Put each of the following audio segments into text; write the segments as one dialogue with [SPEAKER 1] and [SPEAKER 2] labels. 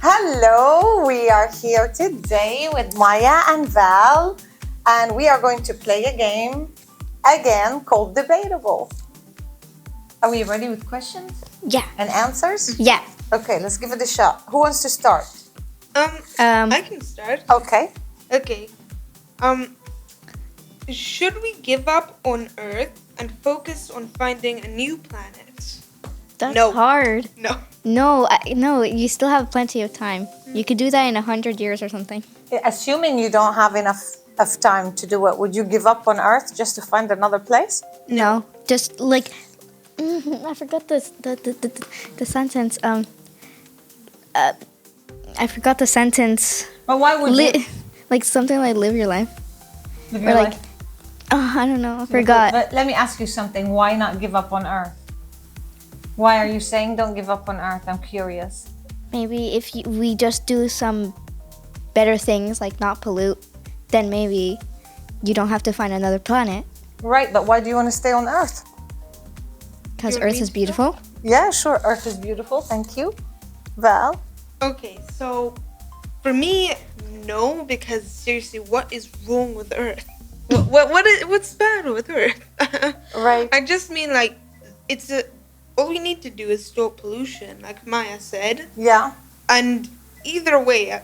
[SPEAKER 1] Hello, we are here today with Maya and Val, and we are going to play a game again called Debatable. Are we ready with questions
[SPEAKER 2] Yeah.
[SPEAKER 1] and answers?
[SPEAKER 2] Yeah.
[SPEAKER 1] Okay, let's give it a shot. Who wants to start?
[SPEAKER 3] I can start.
[SPEAKER 1] Okay.
[SPEAKER 3] Okay. Should we give up on Earth and focus on finding a new planet?
[SPEAKER 2] That's
[SPEAKER 3] No.
[SPEAKER 2] hard.
[SPEAKER 3] No.
[SPEAKER 2] No, you still have plenty of time. You could do that in 100 years or something.
[SPEAKER 1] Assuming you don't have enough of time to do it, would you give up on Earth just to find another place?
[SPEAKER 2] No, just like I forgot the sentence. I forgot the sentence.
[SPEAKER 1] But why would you
[SPEAKER 2] Like something like live your life.
[SPEAKER 1] live
[SPEAKER 2] Or
[SPEAKER 1] your
[SPEAKER 2] like
[SPEAKER 1] life?
[SPEAKER 2] I don't know. I forgot.
[SPEAKER 1] But let me ask you something. Why not give up on Earth? Why are you saying don't give up on Earth? I'm curious.
[SPEAKER 2] Maybe if we just do some better things like not pollute, then maybe you don't have to find another planet
[SPEAKER 1] Right, but why do you want to stay on Earth?
[SPEAKER 2] because
[SPEAKER 3] You
[SPEAKER 2] Earth
[SPEAKER 3] need
[SPEAKER 2] is
[SPEAKER 3] to
[SPEAKER 2] beautiful.
[SPEAKER 1] Yeah, sure. Earth is beautiful. Thank you. Val?
[SPEAKER 3] Okay, so for me, no, because seriously, what is wrong with Earth? What's bad with Earth?
[SPEAKER 1] Right.
[SPEAKER 3] I just mean like all we need to do is stop pollution, like Maya said,
[SPEAKER 1] Yeah.
[SPEAKER 3] and either way,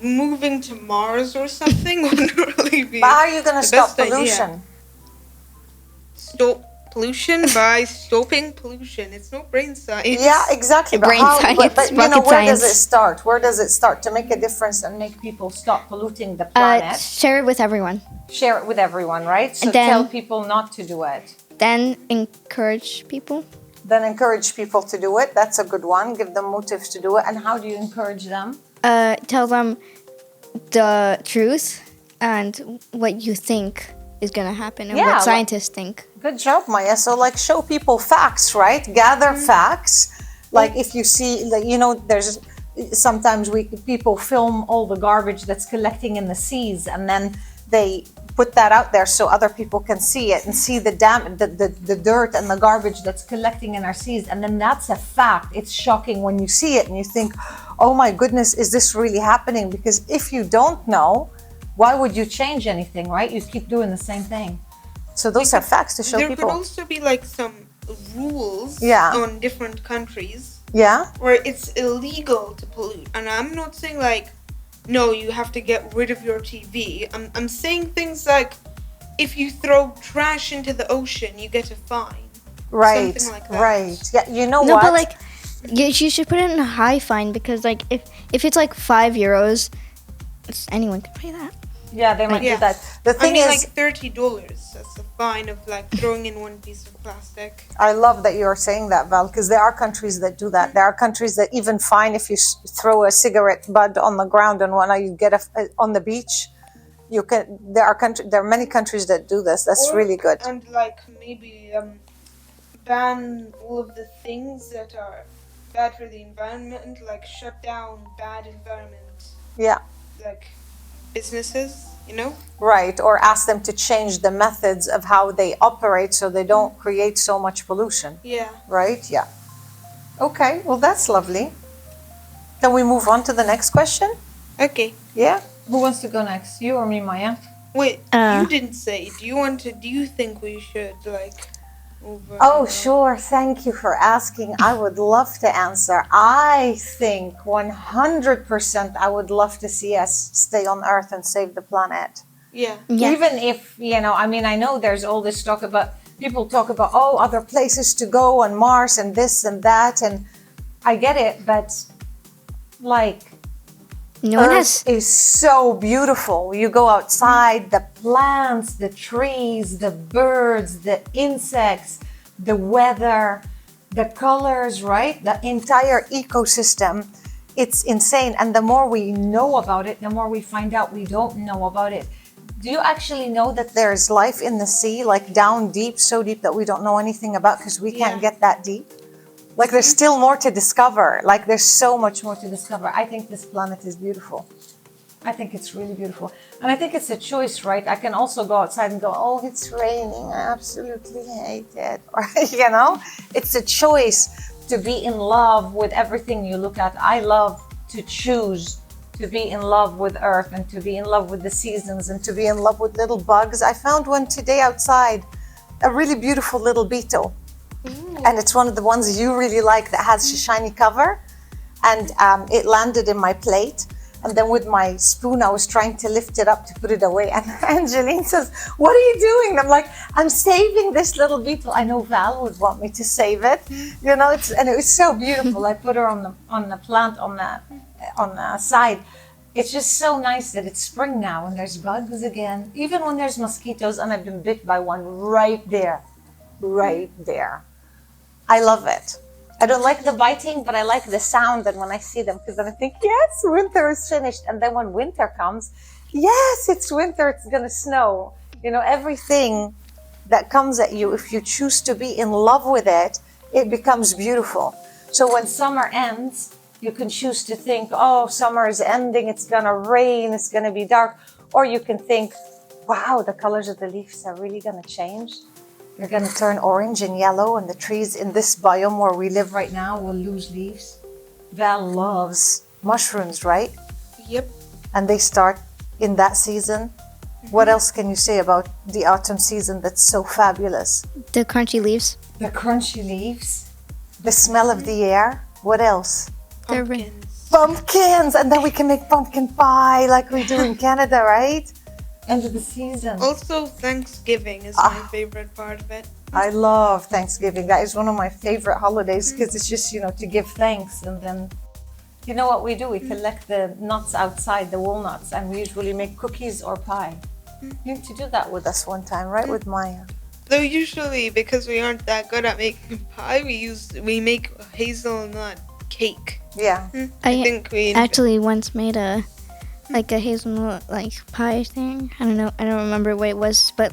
[SPEAKER 3] moving to Mars or something would really be.
[SPEAKER 1] But how are you going to
[SPEAKER 3] the
[SPEAKER 1] stop
[SPEAKER 3] best idea.
[SPEAKER 1] pollution?
[SPEAKER 3] Stop pollution by stopping pollution. It's no brain science.
[SPEAKER 1] Yeah, exactly. But
[SPEAKER 2] Brain science,
[SPEAKER 1] but you know,
[SPEAKER 2] rocket
[SPEAKER 1] where does it
[SPEAKER 2] science.
[SPEAKER 1] start? Where does it start to make a difference and make people stop polluting the planet?
[SPEAKER 2] Share it with everyone.
[SPEAKER 1] Share it with everyone, right? So
[SPEAKER 2] And then-
[SPEAKER 1] tell people not to do it.
[SPEAKER 2] Then encourage people.
[SPEAKER 1] Then encourage people to do it. That's a good one. Give them motives to do it. And how do you encourage them?
[SPEAKER 2] Tell them the truth and what you think is gonna happen and
[SPEAKER 1] Yeah,
[SPEAKER 2] what
[SPEAKER 1] like-
[SPEAKER 2] scientists think.
[SPEAKER 1] Good job, Maya. So, like, show people facts, right? Gather facts. Like, if you see, like, you know, there's sometimes people film all the garbage that's collecting in the seas, and then they put that out there so other people can see it and see the dirt and the garbage that's collecting in our seas. And then that's a fact. It's shocking when you see it and you think, oh my goodness, is this really happening? Because if you don't know, why would you change anything, right? You keep doing the same thing. So those are facts to show
[SPEAKER 3] There
[SPEAKER 1] people.
[SPEAKER 3] could also be like some rules
[SPEAKER 1] Yeah.
[SPEAKER 3] on different countries
[SPEAKER 1] Yeah,
[SPEAKER 3] where it's illegal to pollute. And I'm not saying like, no, you have to get rid of your TV. I'm saying things like, if you throw trash into the ocean, you get a fine.
[SPEAKER 1] right,
[SPEAKER 3] Something like that.
[SPEAKER 1] right. Yeah, you know
[SPEAKER 2] No,
[SPEAKER 1] what?
[SPEAKER 2] but like you should put it in a high fine because like if it's like €5, anyone could pay that.
[SPEAKER 1] Yeah, they might
[SPEAKER 3] Yeah.
[SPEAKER 1] do that. The
[SPEAKER 3] I
[SPEAKER 1] thing
[SPEAKER 3] mean,
[SPEAKER 1] is,
[SPEAKER 3] like $30. That's a fine of like throwing in one piece of plastic.
[SPEAKER 1] I love that you're saying that, Val, because there are countries that do that. There are countries that even fine if you throw a cigarette butt on the ground and when you get on the beach. You can. There are many countries that do this. That's
[SPEAKER 3] Or-
[SPEAKER 1] really good.
[SPEAKER 3] And like maybe ban all of the things that are bad for the environment, like shut down bad environment,
[SPEAKER 1] Yeah,
[SPEAKER 3] like businesses, you know?
[SPEAKER 1] right. Or ask them to change the methods of how they operate so they don't create so much pollution.
[SPEAKER 3] Yeah.
[SPEAKER 1] Right? Yeah. Okay. Well, that's lovely. Then we move on to the next question.
[SPEAKER 3] Okay.
[SPEAKER 1] Yeah. Who wants to go next? You or me, Maya?
[SPEAKER 3] Wait,
[SPEAKER 2] Uh.
[SPEAKER 3] you didn't say. Do you think we should like over
[SPEAKER 1] Oh, sure. Thank you for asking. I would love to answer. I think 100% I would love to see us stay on Earth and save the planet.
[SPEAKER 3] Yeah.
[SPEAKER 2] Yeah.
[SPEAKER 1] Even if, I mean, I know there's all this talk about, people talk about, oh, other places to go on Mars and this and that. And I get it, but like,
[SPEAKER 2] No one
[SPEAKER 1] Earth
[SPEAKER 2] has.
[SPEAKER 1] is so beautiful. You go outside, the plants, the trees, the birds, the insects, the weather, the colors, right? The entire ecosystem. It's insane. And the more we know about it, the more we find out we don't know about it. Do you actually know that there's life in the sea, like down deep, so deep that we don't know anything about because we can't
[SPEAKER 3] Yeah.
[SPEAKER 1] get that deep? Like there's still more to discover. Like there's so much more to discover. I think this planet is beautiful. I think it's really beautiful. And I think it's a choice, right? I can also go outside and go, oh, it's raining. I absolutely hate it. Or, it's a choice to be in love with everything you look at. I love to choose to be in love with Earth and to be in love with the seasons and to be in love with little bugs. I found one today outside, a really beautiful little beetle. And it's one of the ones you really like that has a shiny cover. And it landed in my plate. And then with my spoon, I was trying to lift it up to put it away. And Angeline says, "What are you doing?" And I'm like, "I'm saving this little beetle. I know Val would want me to save it." You know, and it was so beautiful. I put her on the plant on the side. It's just so nice that it's spring now and there's bugs again. Even when there's mosquitoes, and I've been bit by one right there. I love it. I don't like the biting, but I like the sound and when I see them, because then I think, yes, winter is finished. And then when winter comes, yes, it's winter, it's going to snow. You know, everything that comes at you, if you choose to be in love with it, it becomes beautiful. So when summer ends, you can choose to think, oh, summer is ending, it's going to rain, it's going to be dark. Or you can think, wow, the colors of the leaves are really going to change. They're going to turn orange and yellow, and the trees in this biome where we live right now will lose leaves. Val loves mushrooms, right?
[SPEAKER 3] Yep.
[SPEAKER 1] And they start in that season. What else can you say about the autumn season that's so fabulous?
[SPEAKER 2] The crunchy leaves.
[SPEAKER 1] The crunchy leaves, the smell of the air. What else?
[SPEAKER 3] Pumpkins.
[SPEAKER 1] Pumpkins! And then we can make pumpkin pie like we do in Canada, right? End of the season.
[SPEAKER 3] Also, Thanksgiving is my favorite part of it.
[SPEAKER 1] I love Thanksgiving. That is one of my favorite holidays because it's just, you know, to give thanks. And then, you know what we do? We collect the nuts outside, the walnuts, and we usually make cookies or pie. You need to do that with us one time, right? With Maya.
[SPEAKER 3] Though usually, because we aren't that good at making pie, we make hazelnut cake.
[SPEAKER 1] Yeah.
[SPEAKER 3] I think we
[SPEAKER 2] actually once made a hazelnut pie thing. I don't remember what it was, but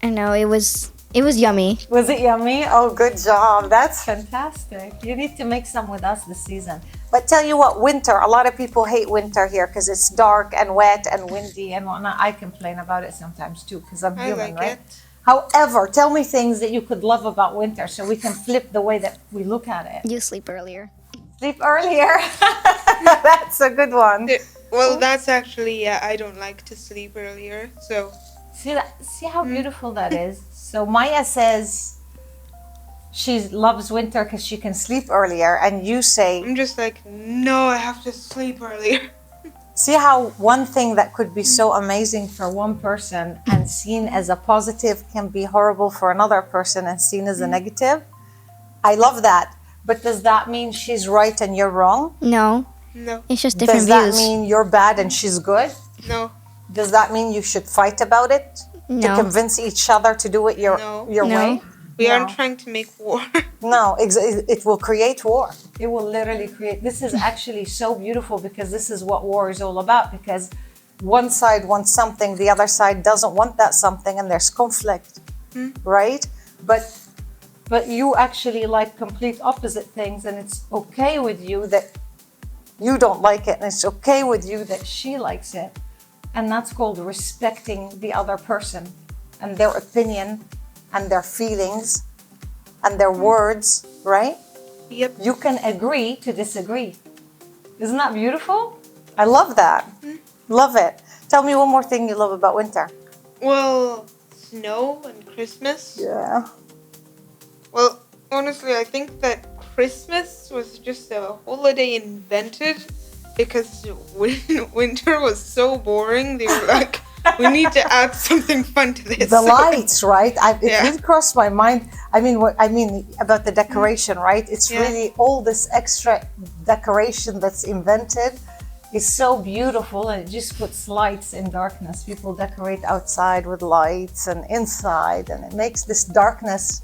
[SPEAKER 2] I know it was yummy.
[SPEAKER 1] Was it yummy? Oh, good job. That's fantastic. You need to make some with us this season. But tell you what, winter, a lot of people hate winter here because it's dark and wet and windy and whatnot. I complain about it sometimes too because I'm human, right? However, tell me things that you could love about winter so we can flip the way that we look at it.
[SPEAKER 2] You sleep earlier.
[SPEAKER 1] Sleep earlier. That's a good one.
[SPEAKER 3] Well, that's actually, I don't like to sleep earlier, so.
[SPEAKER 1] See how beautiful that is? So Maya says she loves winter because she can sleep earlier, and you say...
[SPEAKER 3] I'm just like, no, I have to sleep earlier.
[SPEAKER 1] See how one thing that could be so amazing for one person and seen as a positive can be horrible for another person and seen as a negative? I love that. But does that mean she's right and you're wrong?
[SPEAKER 2] No.
[SPEAKER 3] No.
[SPEAKER 2] It's just different
[SPEAKER 1] views. Does that mean you're bad and she's good?
[SPEAKER 3] No.
[SPEAKER 1] Does that mean you should fight about it?
[SPEAKER 2] No.
[SPEAKER 1] To convince each other to do it your way?
[SPEAKER 3] We aren't trying to make war.
[SPEAKER 1] No, it will create war. It will literally create... This is actually so beautiful because this is what war is all about, because one side wants something, the other side doesn't want that something, and there's conflict, right? But you actually like complete opposite things, and it's okay with you that you don't like it, and it's okay with you that she likes it. And that's called respecting the other person and their opinion and their feelings and their words, right?
[SPEAKER 3] Yep.
[SPEAKER 1] You can agree to disagree. Isn't that beautiful? I love that. Love it. Tell me one more thing you love about winter.
[SPEAKER 3] Well, snow and Christmas.
[SPEAKER 1] Yeah.
[SPEAKER 3] Well, honestly, I think that Christmas was just a holiday invented because winter was so boring. They were like, we need to add something fun to this.
[SPEAKER 1] The lights, right? It did cross my mind. I mean, about the decoration, right? It's really all this extra decoration that's invented is so beautiful, and it just puts lights in darkness. People decorate outside with lights and inside, and it makes this darkness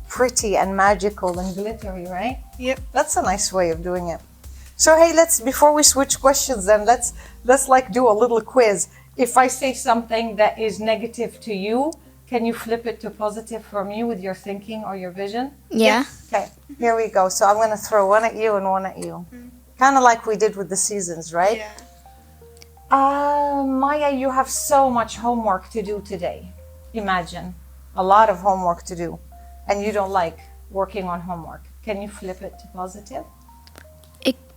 [SPEAKER 1] pretty and magical and glittery, right?
[SPEAKER 3] Yep.
[SPEAKER 1] That's a nice way of doing it. So hey, before we switch questions, then let's do a little quiz. If I say something that is negative to you, can you flip it to positive for me with your thinking or your vision?
[SPEAKER 2] Yeah.
[SPEAKER 1] Okay, here we go. So I'm going to throw one at you and one at you. Kind of like we did with the seasons, right?
[SPEAKER 3] Yeah.
[SPEAKER 1] Maya, you have so much homework to do today. Imagine, a lot of homework to do. And you don't like working on homework. Can you flip it to positive?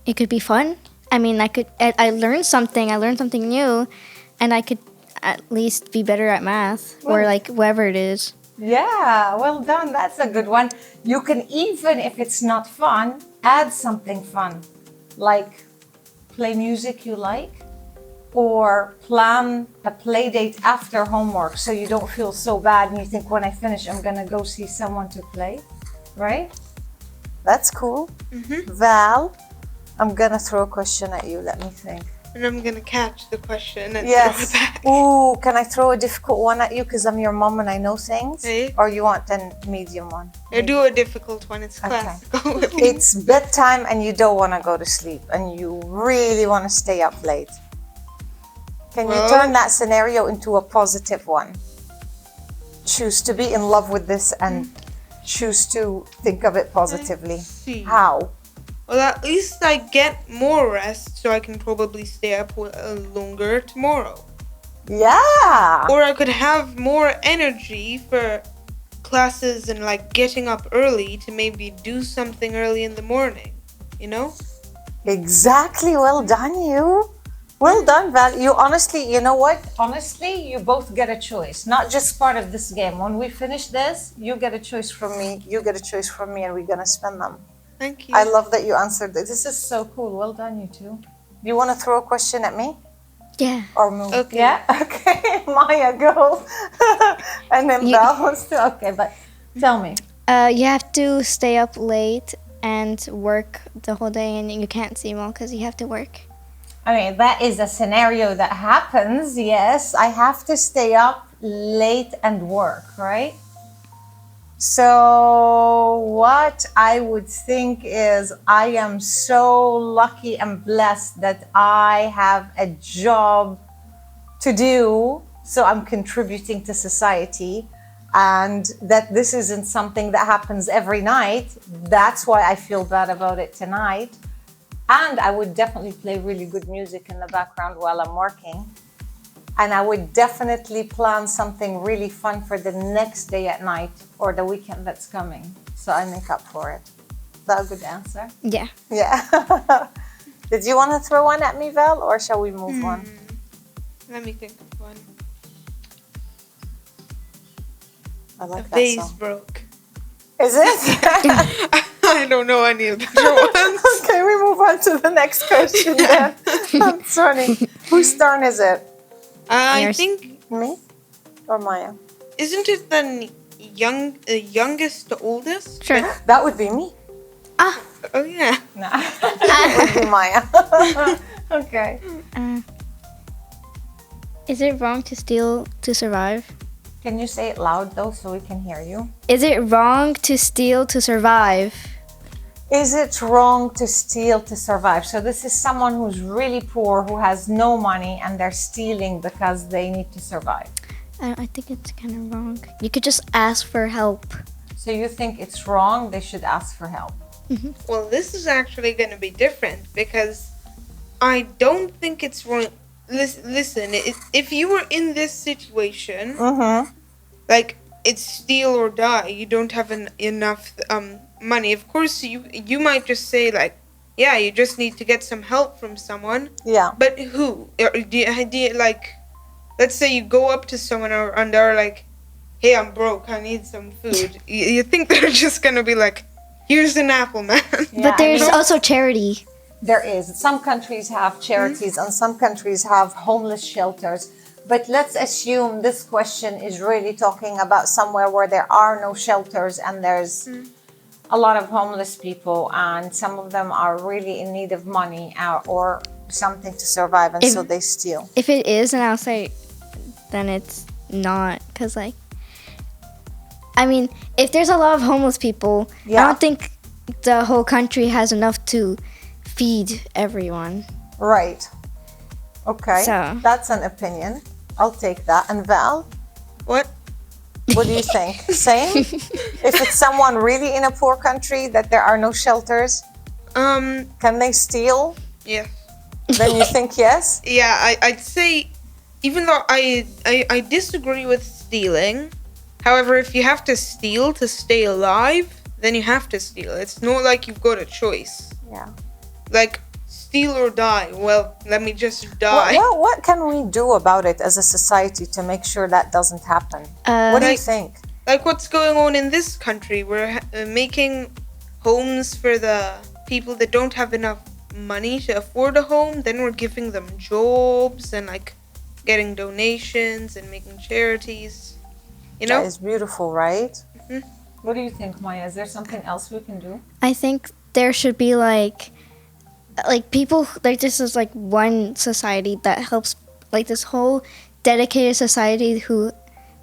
[SPEAKER 2] It could be fun. I mean, I learned something. I learned something new, and I could at least be better at math or like whatever it is.
[SPEAKER 1] Yeah, well done. That's a good one. You can even, if it's not fun, add something fun, like play music you like, or plan a play date after homework so you don't feel so bad and you think when I finish I'm gonna go see someone to play, right? That's cool. Val, I'm gonna throw a question at you. Let me think.
[SPEAKER 3] And I'm gonna catch the question and throw
[SPEAKER 1] Yes.
[SPEAKER 3] it back.
[SPEAKER 1] Ooh, can I throw a difficult one at you because I'm your mom and I know things?
[SPEAKER 3] Hey.
[SPEAKER 1] Or you want a medium one?
[SPEAKER 3] I do a difficult one. It's classical with me.
[SPEAKER 1] It's bedtime and you don't want to go to sleep and you really want to stay up late. Can you turn that scenario into a positive one? Choose to be in love with this and choose to think of it positively.
[SPEAKER 3] Let's see.
[SPEAKER 1] How?
[SPEAKER 3] Well, at least I get more rest, so I can probably stay up longer tomorrow.
[SPEAKER 1] Yeah.
[SPEAKER 3] Or I could have more energy for classes and like getting up early to maybe do something early in the morning, you know?
[SPEAKER 1] Exactly. Well done, you. Well done, Val. You honestly, you know what? Honestly, you both get a choice. Not just part of this game. When we finish this, you get a choice from me, you get a choice from me, and we're going to spend them.
[SPEAKER 3] Thank you.
[SPEAKER 1] I love that you answered this. This is so cool. Well done, you two. You want to throw a question at me?
[SPEAKER 2] Yeah.
[SPEAKER 1] Or move?
[SPEAKER 3] Okay.
[SPEAKER 1] Yeah? Okay. Maya, go. And then Val wants to. Okay, but tell me.
[SPEAKER 2] You have to stay up late and work the whole day, and you can't see well because you have to work.
[SPEAKER 1] I mean, that is a scenario that happens. Yes, I have to stay up late and work, right? So what I would think is I am so lucky and blessed that I have a job to do. So I'm contributing to society, and that this isn't something that happens every night. That's why I feel bad about it tonight. And I would definitely play really good music in the background while I'm working. And I would definitely plan something really fun for the next day at night or the weekend that's coming. So I make up for it. Is that a good answer?
[SPEAKER 2] Yeah.
[SPEAKER 1] Yeah. Did you want to throw one at me, Val, or shall we move on?
[SPEAKER 3] Let me think of one.
[SPEAKER 1] I like
[SPEAKER 3] The
[SPEAKER 1] that
[SPEAKER 3] vase
[SPEAKER 1] song.
[SPEAKER 3] broke.
[SPEAKER 1] Is it?
[SPEAKER 3] I don't know any of the other ones.
[SPEAKER 1] Okay, we move on to the next question then. That's funny. Whose turn is it?
[SPEAKER 3] I
[SPEAKER 2] Yours.
[SPEAKER 3] think,
[SPEAKER 1] Me or Maya?
[SPEAKER 3] isn't it the youngest to oldest?
[SPEAKER 2] Sure.
[SPEAKER 1] That would be me.
[SPEAKER 3] Oh yeah.
[SPEAKER 1] No, it would be Maya. Okay.
[SPEAKER 2] Is it wrong to steal to survive?
[SPEAKER 1] Can you say it loud though so we can hear you?
[SPEAKER 2] Is it wrong to steal to survive?
[SPEAKER 1] Is it wrong to steal to survive? So this is someone who's really poor, who has no money, and they're stealing because they need to survive.
[SPEAKER 2] I think it's kind of wrong. You could just ask for help.
[SPEAKER 1] So you think it's wrong, they should ask for help.
[SPEAKER 3] Well, this is actually going to be different because I don't think it's wrong. Listen, if you were in this situation, like it's steal or die, you don't have enough money. Of course, you might just say like, yeah, you just need to get some help from someone.
[SPEAKER 1] Yeah.
[SPEAKER 3] But who? Or do you like? Let's say you go up to someone and they're like, "Hey, I'm broke. I need some food." You think they're just gonna be like, "Here's an apple, man."
[SPEAKER 1] Yeah,
[SPEAKER 2] But there's
[SPEAKER 1] I mean,
[SPEAKER 2] also charity.
[SPEAKER 1] there is. Some countries have charities and some countries have homeless shelters. But let's assume this question is really talking about somewhere where there are no shelters and there's a lot of homeless people, and some of them are really in need of money or something to survive, and so they steal.
[SPEAKER 2] If it is, and I'll say, then it's not. Because, like, I mean, if there's a lot of homeless people,
[SPEAKER 1] Yeah.
[SPEAKER 2] I don't think the whole country has enough to feed everyone.
[SPEAKER 1] Right. Okay.
[SPEAKER 2] So-
[SPEAKER 1] That's an opinion. I'll take that. And Val,
[SPEAKER 3] What?
[SPEAKER 1] what do you think? Same? If it's someone really in a poor country that there are no shelters, can they steal?
[SPEAKER 3] Yeah.
[SPEAKER 1] Then you think yes?
[SPEAKER 3] Yeah, I'd say, even though I disagree with stealing, however, if you have to steal to stay alive, then you have to steal. It's not like you've got a choice.
[SPEAKER 1] Yeah.
[SPEAKER 3] Like, steal or die. Well, let me just
[SPEAKER 1] What,
[SPEAKER 3] die.
[SPEAKER 1] what can we do about it as a society to make sure that doesn't happen? What do you think?
[SPEAKER 3] Like what's going on in this country? We're making homes for the people that don't have enough money to afford a home. Then we're giving them jobs and like getting donations and making charities. You know?
[SPEAKER 1] That is beautiful, right?
[SPEAKER 3] Mhm.
[SPEAKER 1] What do you think, Maya? Is there something else we can do?
[SPEAKER 2] I think there should be like people, like this is like one society that helps, like this whole dedicated society who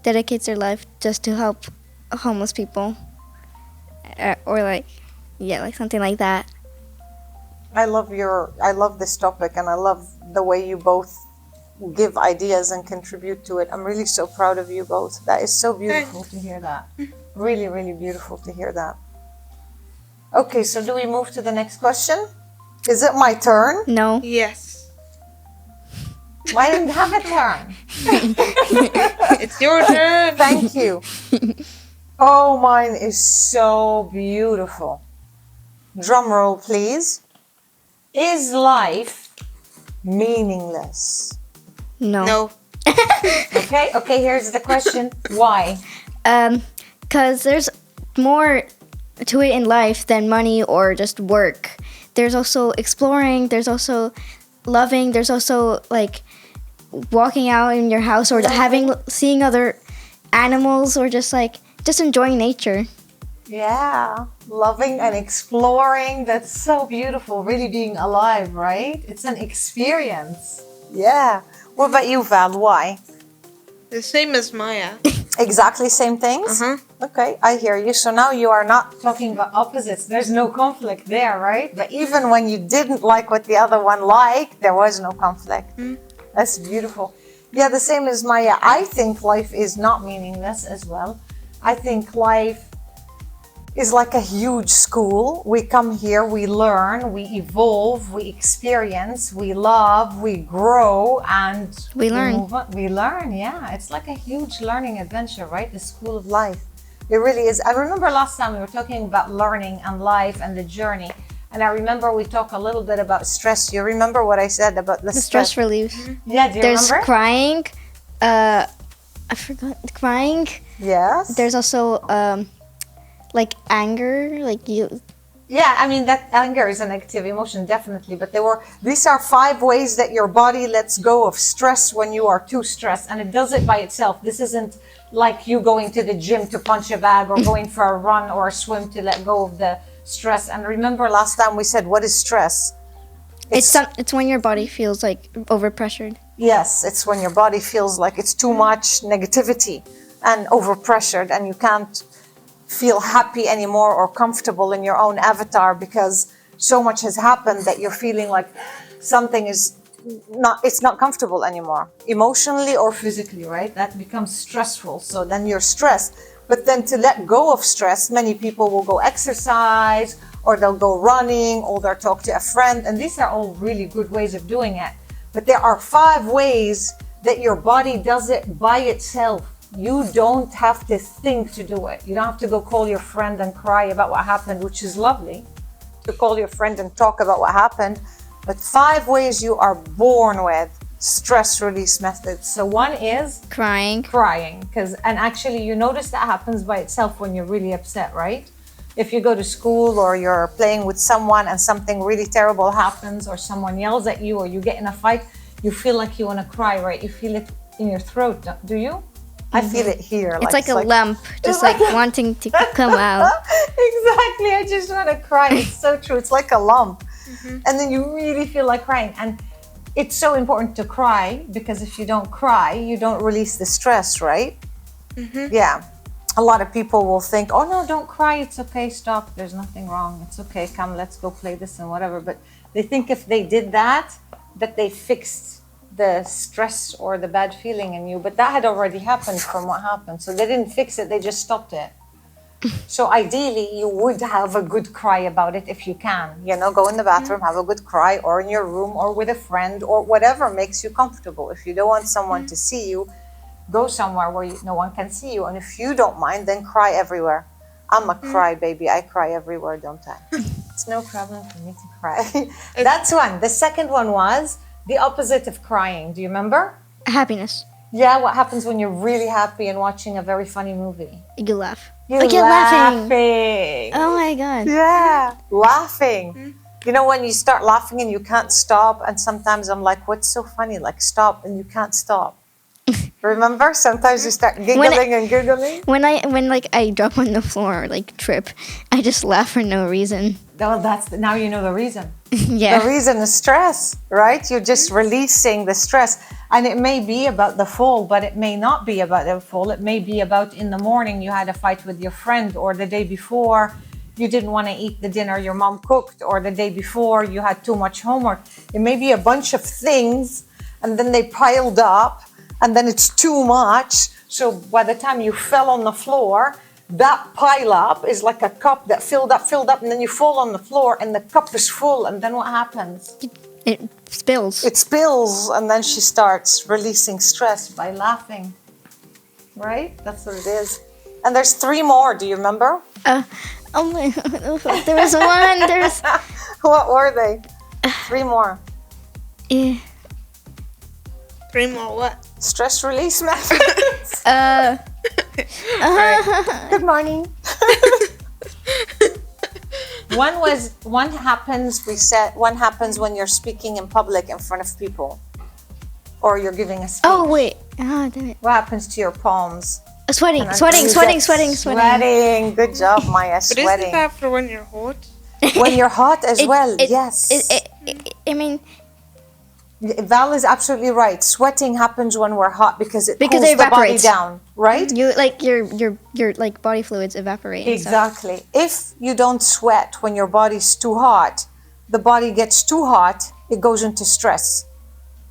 [SPEAKER 2] dedicates their life just to help homeless people, or like something like that.
[SPEAKER 1] I love this topic, and I love the way you both give ideas and contribute to it. I'm really so proud of you both. That is so beautiful to hear that. Really, really beautiful to hear that. Okay, so do we move to the next question? Is it my turn?
[SPEAKER 2] No.
[SPEAKER 3] Yes.
[SPEAKER 1] I didn't have a turn.
[SPEAKER 3] It's your turn.
[SPEAKER 1] Thank you. Oh, mine is so beautiful. Drum roll, please. Is life meaningless?
[SPEAKER 2] No.
[SPEAKER 3] No.
[SPEAKER 1] Okay, here's the question. Why?
[SPEAKER 2] Because there's more to it in life than money or just work. There's also exploring, there's also loving, there's also like walking out in your house or seeing other animals, or just enjoying nature.
[SPEAKER 1] Yeah, loving and exploring. That's so beautiful. Really being alive, right? It's an experience. Yeah. What about you, Val? Why?
[SPEAKER 3] The same as Maya.
[SPEAKER 1] Exactly same things?
[SPEAKER 3] Uh-huh.
[SPEAKER 1] Okay, I hear you. So now you are not talking about opposites. There's no conflict there, right? But even when you didn't like what the other one liked, there was no conflict. That's beautiful. Yeah, the same as Maya. I think life is not meaningless as well. I think life is like a huge school. We come here, we learn, we evolve, we experience, we love, we grow, and
[SPEAKER 2] We learn.
[SPEAKER 1] move on. We learn, yeah. It's like a huge learning adventure, right? The school of life. It really is. I remember last time we were talking about learning and life and the journey. And I remember we talked a little bit about stress. You remember what I said about the
[SPEAKER 2] The stress relief.
[SPEAKER 1] Yeah, do you
[SPEAKER 2] There's
[SPEAKER 1] remember?
[SPEAKER 2] crying. I forgot crying.
[SPEAKER 1] Yes.
[SPEAKER 2] There's also like anger, like you.
[SPEAKER 1] Yeah, I mean, that anger is a negative emotion, definitely. But these are 5 ways that your body lets go of stress when you are too stressed. And it does it by itself. This isn't like you going to the gym to punch a bag or going for a run or a swim to let go of the stress. And remember last time we said, what is stress?
[SPEAKER 2] It's when your body feels like overpressured.
[SPEAKER 1] Yes, it's when your body feels like it's too much negativity and overpressured, and you can't feel happy anymore or comfortable in your own avatar because so much has happened that you're feeling like something is it's not comfortable anymore, emotionally or physically, right? That becomes stressful. So then you're stressed. But then to let go of stress, many people will go exercise, or they'll go running, or they'll talk to a friend. And these are all really good ways of doing it. But there are 5 ways that your body does it by itself. You don't have to think to do it. You don't have to go call your friend and cry about what happened, which is lovely, to call your friend and talk about what happened. But 5 ways you are born with stress release methods. So one is
[SPEAKER 2] Crying.
[SPEAKER 1] and actually you notice that happens by itself when you're really upset, right? If you go to school or you're playing with someone and something really terrible happens, or someone yells at you, or you get in a fight, you feel like you want to cry, right? You feel it in your throat, do you? I feel it here.
[SPEAKER 2] It's like a lump, just like wanting to come out.
[SPEAKER 1] Exactly. I just want to cry. It's so true. It's like a lump. And then you really feel like crying. And it's so important to cry, because if you don't cry, you don't release the stress, right? Yeah. A lot of people will think, oh no, don't cry. It's okay. Stop. There's nothing wrong. It's okay. Come, let's go play this and whatever. But they think if they did that they fixed the stress or the bad feeling in you. But that had already happened from what happened. So they didn't fix it. They just stopped it. So ideally, you would have a good cry about it if you can. Go in the bathroom, have a good cry, or in your room, or with a friend, or whatever makes you comfortable. If you don't want someone to see you, go somewhere where no one can see you. And if you don't mind, then cry everywhere. I'm a cry baby. I cry everywhere, don't I? It's no problem for me to cry. That's one. The second one was the opposite of crying. Do you remember?
[SPEAKER 2] Happiness.
[SPEAKER 1] Yeah, what happens when you're really happy and watching a very funny movie?
[SPEAKER 2] You laugh.
[SPEAKER 1] You're
[SPEAKER 2] I get laughing.
[SPEAKER 1] laughing.
[SPEAKER 2] Oh my god.
[SPEAKER 1] Yeah, laughing. You know, when you start laughing and you can't stop, and sometimes I'm like, what's so funny? Like, stop, and you can't stop. Remember? Sometimes you start giggling and giggling.
[SPEAKER 2] When I drop on the floor or like trip, I just laugh for no reason.
[SPEAKER 1] Oh, now you know the reason.
[SPEAKER 2] Yeah.
[SPEAKER 1] The reason is stress, right? You're just releasing the stress. And it may be about the fall, but it may not be about the fall. It may be about in the morning you had a fight with your friend, or the day before you didn't want to eat the dinner your mom cooked, or the day before you had too much homework. It may be a bunch of things, and then they piled up, and then it's too much. So by the time you fell on the floor, that pile up is like a cup that filled up, and then you fall on the floor and the cup is full, and then what happens?
[SPEAKER 2] It spills.
[SPEAKER 1] It spills, and then she starts releasing stress by laughing. Right? That's what it is. And there's 3 more, do you remember?
[SPEAKER 2] Oh my god. There was one. There's
[SPEAKER 1] What were they? 3 more.
[SPEAKER 2] yeah.
[SPEAKER 3] 3 more what?
[SPEAKER 1] Stress release methods. Good morning. One happens when you're speaking in public in front of people, or you're giving a speech.
[SPEAKER 2] Oh wait. Oh damn it.
[SPEAKER 1] What happens to your palms?
[SPEAKER 2] Sweating.
[SPEAKER 1] And
[SPEAKER 2] Sweating.
[SPEAKER 1] you
[SPEAKER 2] Sweating.
[SPEAKER 1] get
[SPEAKER 2] Sweating. Sweating.
[SPEAKER 1] Good job, Maya.
[SPEAKER 3] But
[SPEAKER 1] Sweating.
[SPEAKER 3] isn't that for when you're hot?
[SPEAKER 1] When you're hot as well, yes.
[SPEAKER 2] I mean,
[SPEAKER 1] Val is absolutely right. Sweating happens when we're hot because it
[SPEAKER 2] Because
[SPEAKER 1] cools
[SPEAKER 2] it
[SPEAKER 1] the body
[SPEAKER 2] evaporates.
[SPEAKER 1] down, right?
[SPEAKER 2] you like your like body fluids evaporate. and stuff.
[SPEAKER 1] Exactly. If you don't sweat when your body's too hot, the body gets too hot, it goes into stress.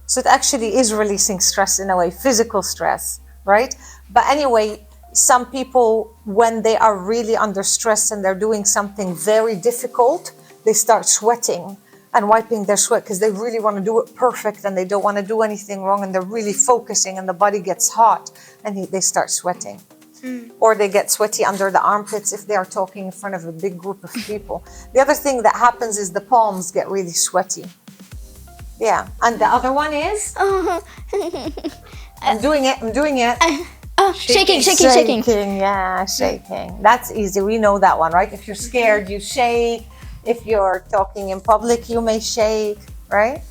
[SPEAKER 1] So it actually is releasing stress in a way, physical stress, right? But anyway, some people, when they are really under stress and they're doing something very difficult, they start sweating and wiping their sweat because they really want to do it perfect and they don't want to do anything wrong, and they're really focusing, and the body gets hot and they start sweating. Or they get sweaty under the armpits if they are talking in front of a big group of people. The other thing that happens is the palms get really sweaty. Yeah. And the other one is? I'm doing it.
[SPEAKER 2] Oh, shaking.
[SPEAKER 1] Yeah, shaking. That's easy. We know that one, right? If you're scared, you shake. If you're talking in public, you may shake, right?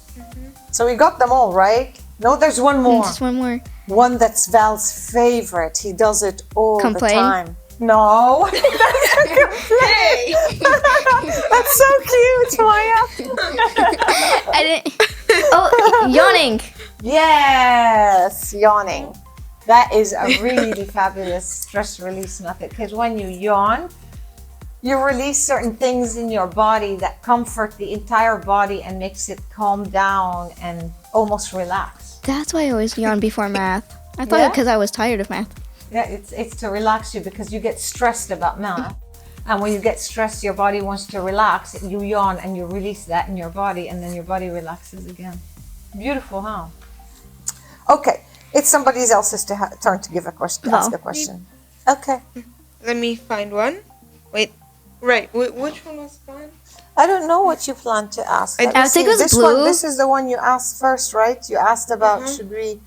[SPEAKER 1] So we got them all, right? No, there's one more.
[SPEAKER 2] Just one more.
[SPEAKER 1] One that's Val's favorite. He does it all
[SPEAKER 2] Complain?
[SPEAKER 1] the time. No.
[SPEAKER 3] Hey!
[SPEAKER 1] That's so cute, Maya.
[SPEAKER 2] I didn't. Oh, yawning.
[SPEAKER 1] Yes, yawning. That is a really fabulous stress release method, because when you yawn, you release certain things in your body that comfort the entire body and makes it calm down and almost relax.
[SPEAKER 2] That's why I always yawn before math. I thought
[SPEAKER 1] Yeah?
[SPEAKER 2] because I was tired of math.
[SPEAKER 1] Yeah, it's to relax you, because you get stressed about math. And when you get stressed, your body wants to relax. You yawn and you release that in your body, and then your body relaxes again. Beautiful, huh? Okay, it's somebody else's turn to give a question, ask a question. Okay.
[SPEAKER 3] Let me find one. Wait. Right. Which one was fine?
[SPEAKER 1] I don't know what you plan to ask. Let me
[SPEAKER 2] I think
[SPEAKER 1] see.
[SPEAKER 2] it was
[SPEAKER 1] This
[SPEAKER 2] blue.
[SPEAKER 1] one, this is the one you asked first, right? You asked about should we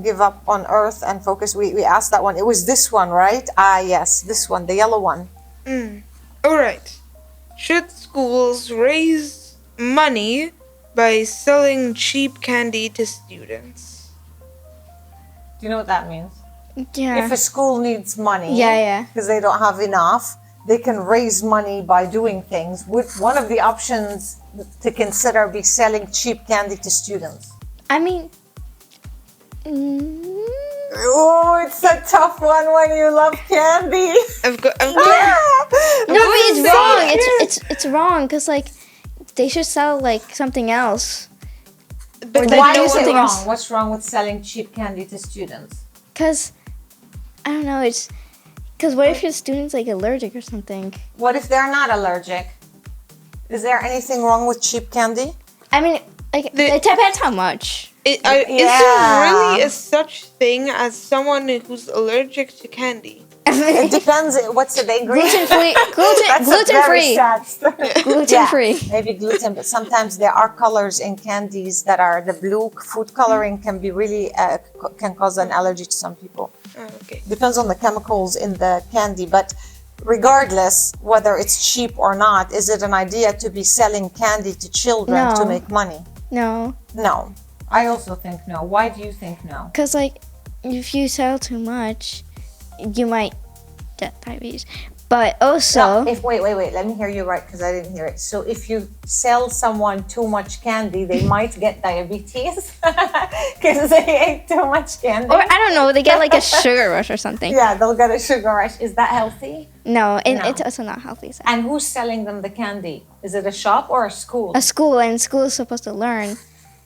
[SPEAKER 1] give up on Earth and focus. We asked that one. It was this one, right? Ah, yes, this one, the yellow one.
[SPEAKER 3] All right. Should schools raise money by selling cheap candy to students?
[SPEAKER 1] Do you know what that means?
[SPEAKER 2] Yeah.
[SPEAKER 1] If a school needs money,
[SPEAKER 2] Yeah.
[SPEAKER 1] because they don't have enough, they can raise money by doing things. Would one of the options to consider be selling cheap candy to students?
[SPEAKER 2] I mean,
[SPEAKER 1] Oh, it's a tough one when you love candy.
[SPEAKER 3] I'm
[SPEAKER 2] no, but it's wrong. It's wrong because like they should sell like something else.
[SPEAKER 3] But
[SPEAKER 1] Why
[SPEAKER 3] no
[SPEAKER 1] is it
[SPEAKER 3] one
[SPEAKER 1] wrong?
[SPEAKER 3] thinks-
[SPEAKER 1] What's wrong with selling cheap candy to students?
[SPEAKER 2] Cause I don't know. It's because what if your student's like allergic or something?
[SPEAKER 1] What if they're not allergic? Is there anything wrong with cheap candy?
[SPEAKER 2] I mean, like it depends how much.
[SPEAKER 3] Is there really a such thing as someone who's allergic to candy?
[SPEAKER 1] It depends. What's the ingredient?
[SPEAKER 2] Gluten free. Gluten free.
[SPEAKER 1] Maybe gluten, but sometimes there are colors in candies that are the blue food coloring can be really can cause an allergy to some people.
[SPEAKER 3] Oh, okay.
[SPEAKER 1] Depends on the chemicals in the candy, but regardless whether it's cheap or not, is it an idea to be selling candy to children to
[SPEAKER 2] No.
[SPEAKER 1] make money?
[SPEAKER 2] No,
[SPEAKER 1] No. I also think no. Why do you think no?
[SPEAKER 2] because like if you sell too much, you might get diabetes. But also,
[SPEAKER 1] No, wait, let me hear you right because I didn't hear it. So if you sell someone too much candy, they might get diabetes because they ate too much candy.
[SPEAKER 2] or I don't know, they get like a sugar rush or something.
[SPEAKER 1] Yeah, they'll get a sugar rush. Is that healthy?
[SPEAKER 2] No, and
[SPEAKER 1] No.
[SPEAKER 2] it's also not healthy. So.
[SPEAKER 1] And who's selling them the candy? Is it a shop or a school?
[SPEAKER 2] A school, and school is supposed to learn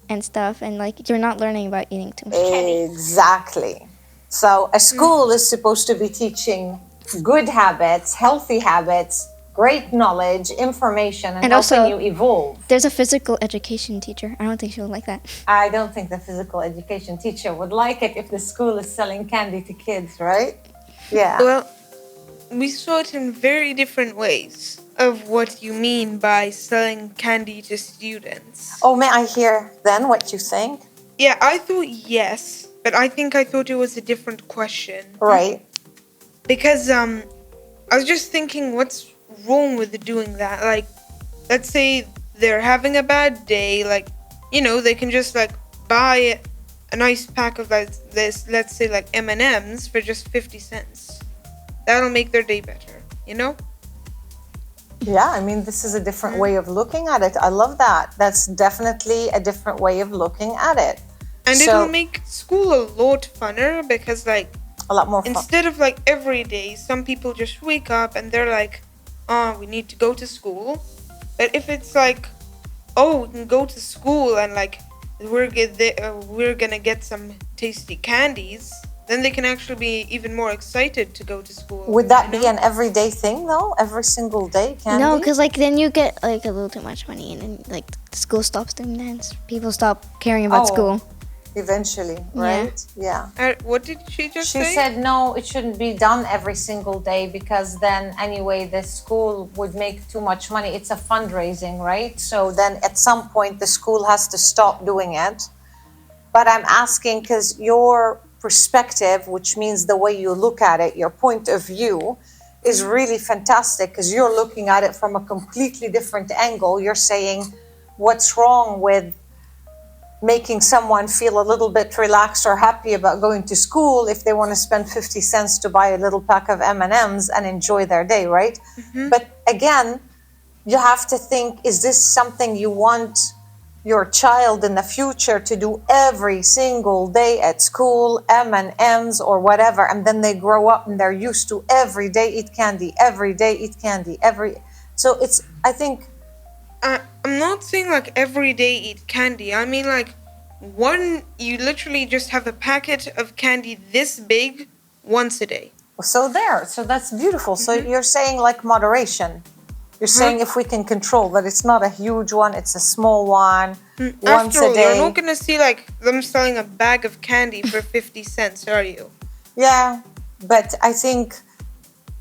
[SPEAKER 2] and stuff, and like you're not learning about eating too much candy.
[SPEAKER 1] Exactly. So a school is supposed to be teaching good habits, healthy habits, great knowledge, information, and
[SPEAKER 2] And
[SPEAKER 1] helping
[SPEAKER 2] also-
[SPEAKER 1] you evolve.
[SPEAKER 2] There's a physical education teacher. I don't think she would like that.
[SPEAKER 1] I don't think the physical education teacher would like it if the school is selling candy to kids, right? Yeah.
[SPEAKER 3] Well, we saw it in very different ways of what you mean by selling candy to students.
[SPEAKER 1] Oh, may I hear then what you think?
[SPEAKER 3] Yeah, I thought yes, but I thought it was a different question.
[SPEAKER 1] Right.
[SPEAKER 3] Because I was just thinking, what's wrong with doing that? Like, let's say they're having a bad day, like, they can just like buy a nice pack of like this, let's say like M&Ms for just 50 cents. That'll make their day better,
[SPEAKER 1] Yeah, I mean, this is a different way of looking at it. I love that. That's definitely a different way of looking at it.
[SPEAKER 3] And
[SPEAKER 1] So-
[SPEAKER 3] it'll make school a lot funner because like
[SPEAKER 1] A lot more fun.
[SPEAKER 3] instead of like every day, some people just wake up and they're like, we need to go to school. But if it's like, we can go to school and like we're gonna get some tasty candies, then they can actually be even more excited to go to school.
[SPEAKER 1] Would that be an everyday thing, though? Every single day candy?
[SPEAKER 2] No, because like then you get like a little too much money, and then like school stops doing that. People stop caring about
[SPEAKER 1] Oh.
[SPEAKER 2] school.
[SPEAKER 1] Eventually, right? Yeah.
[SPEAKER 3] What did she just
[SPEAKER 1] She
[SPEAKER 3] say?
[SPEAKER 1] said no, it shouldn't be done every single day because then anyway the school would make too much money. It's a fundraising, right? So then at some point the school has to stop doing it. But I'm asking because your perspective, which means the way you look at it, your point of view, is really fantastic because you're looking at it from a completely different angle. You're saying what's wrong with making someone feel a little bit relaxed or happy about going to school if they want to spend 50 cents to buy a little pack of M&Ms and enjoy their day, right? But again, you have to think, is this something you want your child in the future to do every single day at school, M&Ms or whatever, and then they grow up and they're used to every day eat candy, so it's, I think,
[SPEAKER 3] I'm not saying like every day eat candy. I mean like you literally just have a packet of candy this big once a day.
[SPEAKER 1] so that's beautiful. So you're saying like moderation. You're saying if we can control that, it's not a huge one, it's a small one, once
[SPEAKER 3] After all,
[SPEAKER 1] a day.
[SPEAKER 3] you're not gonna see like them selling a bag of candy for 50 cents, are you?
[SPEAKER 1] Yeah, but I think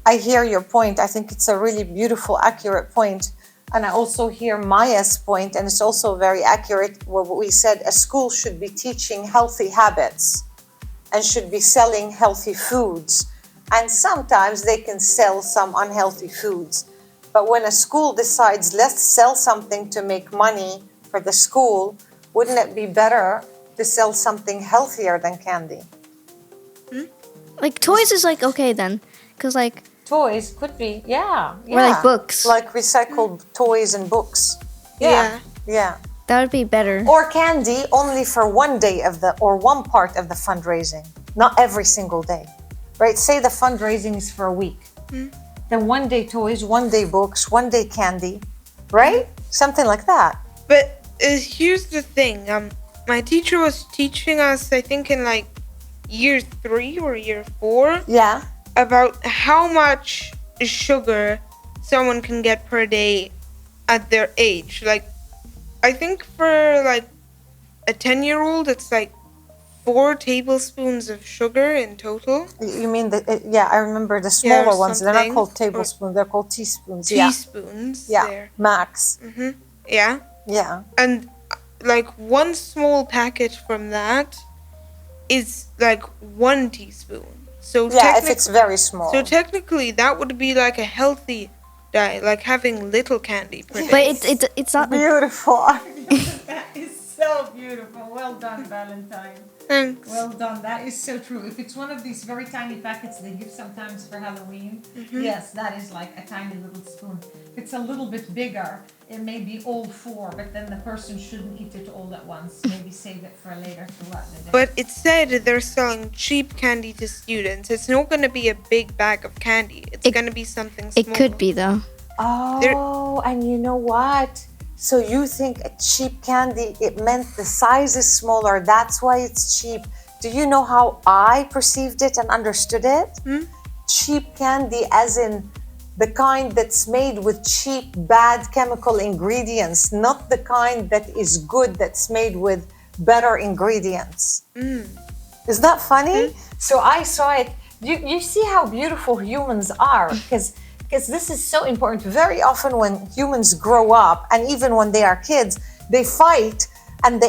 [SPEAKER 1] I hear your point. I think it's a really beautiful, accurate point. And I also hear Maya's point, and it's also very accurate what we said. A school should be teaching healthy habits and should be selling healthy foods. And sometimes they can sell some unhealthy foods. But when a school decides, let's sell something to make money for the school, wouldn't it be better to sell something healthier than candy?
[SPEAKER 2] Like toys is like okay then, because like
[SPEAKER 1] Toys could be, yeah.
[SPEAKER 2] Or like books.
[SPEAKER 1] Like recycled toys and books.
[SPEAKER 3] Yeah.
[SPEAKER 1] Yeah.
[SPEAKER 2] that would be better.
[SPEAKER 1] Or candy only for one day or one part of the fundraising, not every single day. Right? Say the fundraising is for a week. Then one day toys, one day books, one day candy. Right? Something like that.
[SPEAKER 3] But here's the thing. My teacher was teaching us, I think in like year 3 or year 4,
[SPEAKER 1] Yeah.
[SPEAKER 3] about how much sugar someone can get per day at their age. Like, I think for like a 10-year-old, it's like 4 tablespoons of sugar in total.
[SPEAKER 1] You mean yeah, I remember the
[SPEAKER 3] Yeah,
[SPEAKER 1] smaller
[SPEAKER 3] or
[SPEAKER 1] ones. They're not
[SPEAKER 3] something.
[SPEAKER 1] called
[SPEAKER 3] Or
[SPEAKER 1] tablespoons. They're called teaspoons. Yeah.
[SPEAKER 3] teaspoons
[SPEAKER 1] Yeah.
[SPEAKER 3] there.
[SPEAKER 1] Max.
[SPEAKER 3] Yeah.
[SPEAKER 1] Yeah.
[SPEAKER 3] And like 1 small packet from that is like 1 teaspoon. So
[SPEAKER 1] Yeah, if it's very small.
[SPEAKER 3] so technically that would be like a healthy diet, like having little candy per day.
[SPEAKER 2] But it's not like,
[SPEAKER 1] Beautiful.
[SPEAKER 4] That is so beautiful. Well done, Valentine.
[SPEAKER 3] Thanks.
[SPEAKER 4] Well done. That is so true. If it's one of these very tiny packets they give sometimes for Halloween, yes, that is like a tiny little spoon. If it's a little bit bigger, it may be all 4, but then the person shouldn't eat it all at once. Maybe save it for later throughout the day.
[SPEAKER 3] But it said they're selling cheap candy to students. It's not going to be a big bag of candy. It's going to be something small.
[SPEAKER 2] it could be though.
[SPEAKER 1] Oh, and you know what? So you think a cheap candy, it meant the size is smaller. That's why it's cheap. Do you know how I perceived it and understood it? Cheap candy as in the kind that's made with cheap, bad chemical ingredients, not the kind that is good, that's made with better ingredients. Is that funny? So I saw it. You see how beautiful humans are, because this is so important. Very often when humans grow up, and even when they are kids, they fight and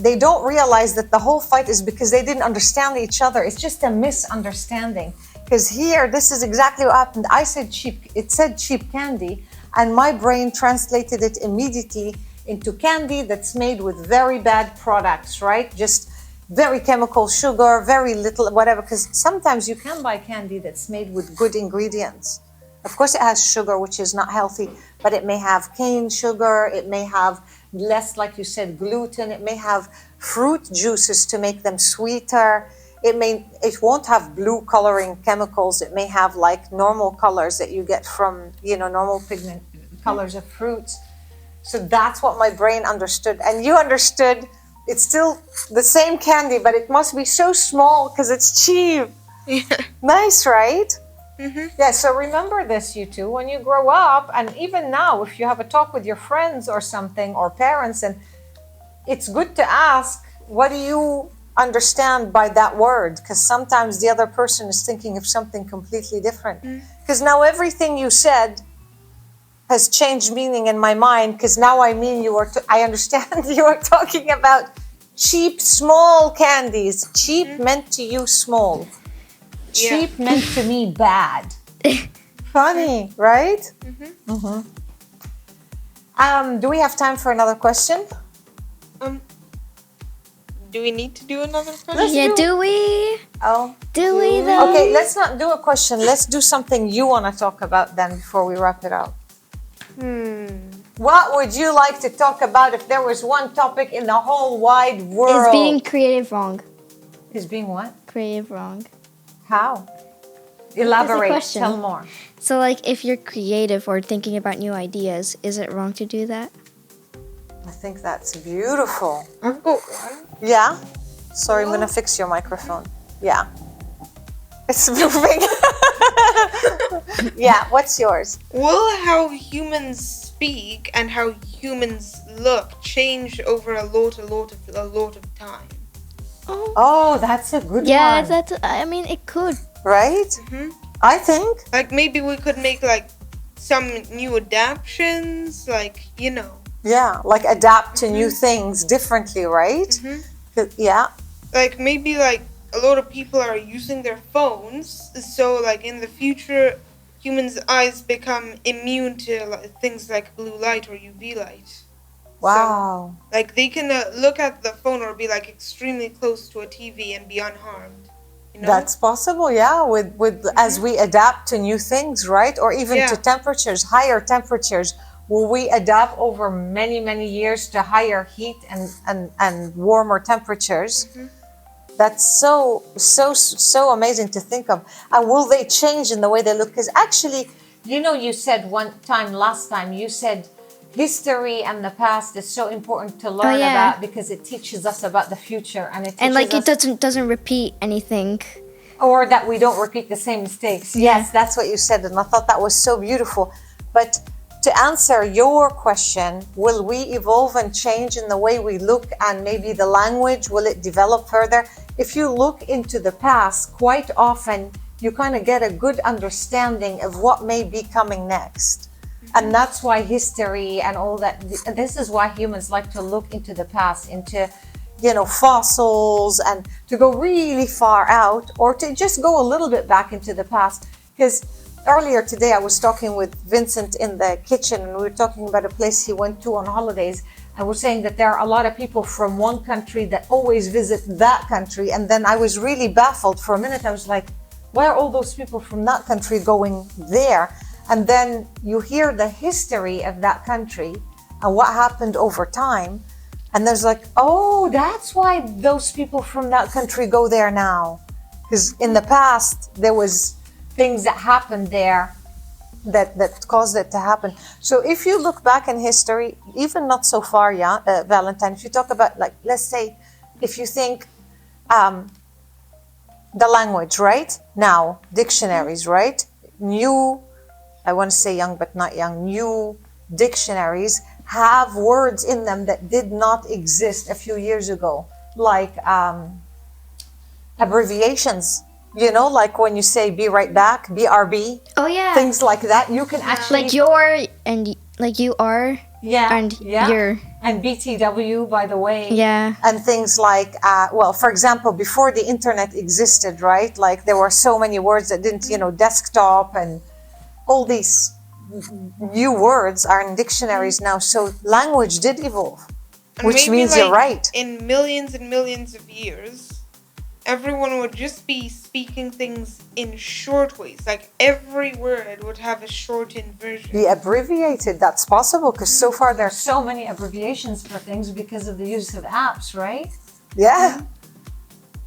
[SPEAKER 1] they don't realize that the whole fight is because they didn't understand each other. It's just a misunderstanding. Because here, this is exactly what happened. I said cheap, it said cheap candy, and my brain translated it immediately into candy that's made with very bad products, right? Just very chemical sugar, very little, whatever. Because sometimes you can buy candy that's made with good ingredients. Of course, it has sugar, which is not healthy, but it may have cane sugar, it may have less, like you said, gluten, it may have fruit juices to make them sweeter. It won't have blue coloring chemicals. It may have like normal colors that you get from, normal pigment colors of fruits. So that's what my brain understood. And you understood it's still the same candy, but it must be so small because it's cheap.
[SPEAKER 3] Yeah.
[SPEAKER 1] Nice, right? Yeah, so remember this, you two, when you grow up, and even now, if you have a talk with your friends or something, or parents, and it's good to ask, what do you understand by that word? Because sometimes the other person is thinking of something completely different. Because now everything you said has changed meaning in my mind, because now I understand you are talking about cheap, small candies. Cheap meant to you small. Cheap meant to me bad. Funny, right? Do we have time for another question?
[SPEAKER 3] Do we need to do another question?
[SPEAKER 2] Yeah, do we?
[SPEAKER 1] Oh.
[SPEAKER 2] Do we though?
[SPEAKER 1] Okay, let's not do a question. Let's do something you want to talk about then before we wrap it up. What would you like to talk about if there was one topic in the whole wide world?
[SPEAKER 2] Is being creative wrong?
[SPEAKER 1] Is being what?
[SPEAKER 2] Creative wrong.
[SPEAKER 1] How? Elaborate.
[SPEAKER 2] question.
[SPEAKER 1] Tell more.
[SPEAKER 2] So like if you're creative or thinking about new ideas, is it wrong to do that?
[SPEAKER 1] I think that's beautiful.
[SPEAKER 3] I've got one.
[SPEAKER 1] Yeah? Sorry, I'm going to fix your microphone. Yeah. It's moving. Yeah, what's yours?
[SPEAKER 3] Will how humans speak and how humans look change over a lot of time?
[SPEAKER 1] Oh, that's a good
[SPEAKER 2] Yeah,
[SPEAKER 1] one.
[SPEAKER 2] I mean it could.
[SPEAKER 1] Right? I think.
[SPEAKER 3] Like maybe we could make like some new adaptions, like
[SPEAKER 1] Yeah, like adapt to new things differently, right? Yeah.
[SPEAKER 3] like maybe like a lot of people are using their phones, so like in the future humans' eyes become immune to things like blue light or UV light.
[SPEAKER 1] Wow.
[SPEAKER 3] So, like they can look at the phone or be like extremely close to a TV and be unharmed.
[SPEAKER 1] That's possible, yeah, with as we adapt to new things, right? Or even to temperatures, higher temperatures. Will we adapt over many, many years to higher heat and warmer temperatures? That's so amazing to think of. And will they change in the way they look? Because actually, you said last time, you said history and the past is so important to learn about because it teaches us about the future and it
[SPEAKER 2] doesn't repeat anything.
[SPEAKER 1] Or that we don't repeat the same mistakes. Yes, that's what you said, and I thought that was so beautiful. But to answer your question, will we evolve and change in the way we look, and maybe the language, will it develop further? If you look into the past, quite often you kind of get a good understanding of what may be coming next. And that's why history and all that, this is why humans like to look into the past, into, fossils, and to go really far out, or to just go a little bit back into the past. Because earlier today I was talking with Vincent in the kitchen, and we were talking about a place he went to on holidays, and we're saying that there are a lot of people from one country that always visit that country. And then I was really baffled for a minute. I was like, why are all those people from that country going there? And then you hear the history of that country and what happened over time. And there's like, oh, that's why those people from that country go there now. Because in the past, there was things that happened there that caused it to happen. So if you look back in history, even not so far, Valentine, if you talk about, like, let's say, if you think the language, right? Now, dictionaries, right? I want to say young, but not young, new dictionaries have words in them that did not exist a few years ago, like abbreviations, like when you say be right back, BRB.
[SPEAKER 2] Oh yeah.
[SPEAKER 1] Things like that. You can actually...
[SPEAKER 2] Like your and like you are.
[SPEAKER 1] Yeah.
[SPEAKER 2] And your.
[SPEAKER 1] And BTW, by the way.
[SPEAKER 2] Yeah.
[SPEAKER 1] And things like, for example, before the internet existed, right? Like there were so many words that didn't, desktop, and all these new words are in dictionaries now. So language did evolve,
[SPEAKER 3] And
[SPEAKER 1] which
[SPEAKER 3] maybe,
[SPEAKER 1] means you're right.
[SPEAKER 3] In millions and millions of years, everyone would just be speaking things in short ways. Like every word would have a shortened version.
[SPEAKER 1] Be abbreviated. That's possible, because so far there's so many abbreviations for things because of the use of apps, right? Yeah.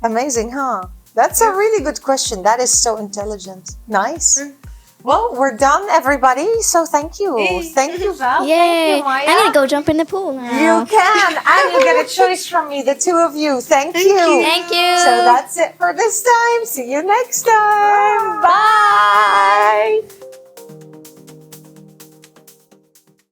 [SPEAKER 1] Amazing, huh? That's a really good question. That is so intelligent. Nice. Well, we're done, everybody. So thank you. Thank you, Val.
[SPEAKER 2] Yay!
[SPEAKER 1] Thank you, Maya.
[SPEAKER 2] I'm gonna go jump in the pool now.
[SPEAKER 1] You can. And you get a choice from me, the two of you. Thank you.
[SPEAKER 2] Thank you.
[SPEAKER 1] So that's it for this time. See you next time. Bye.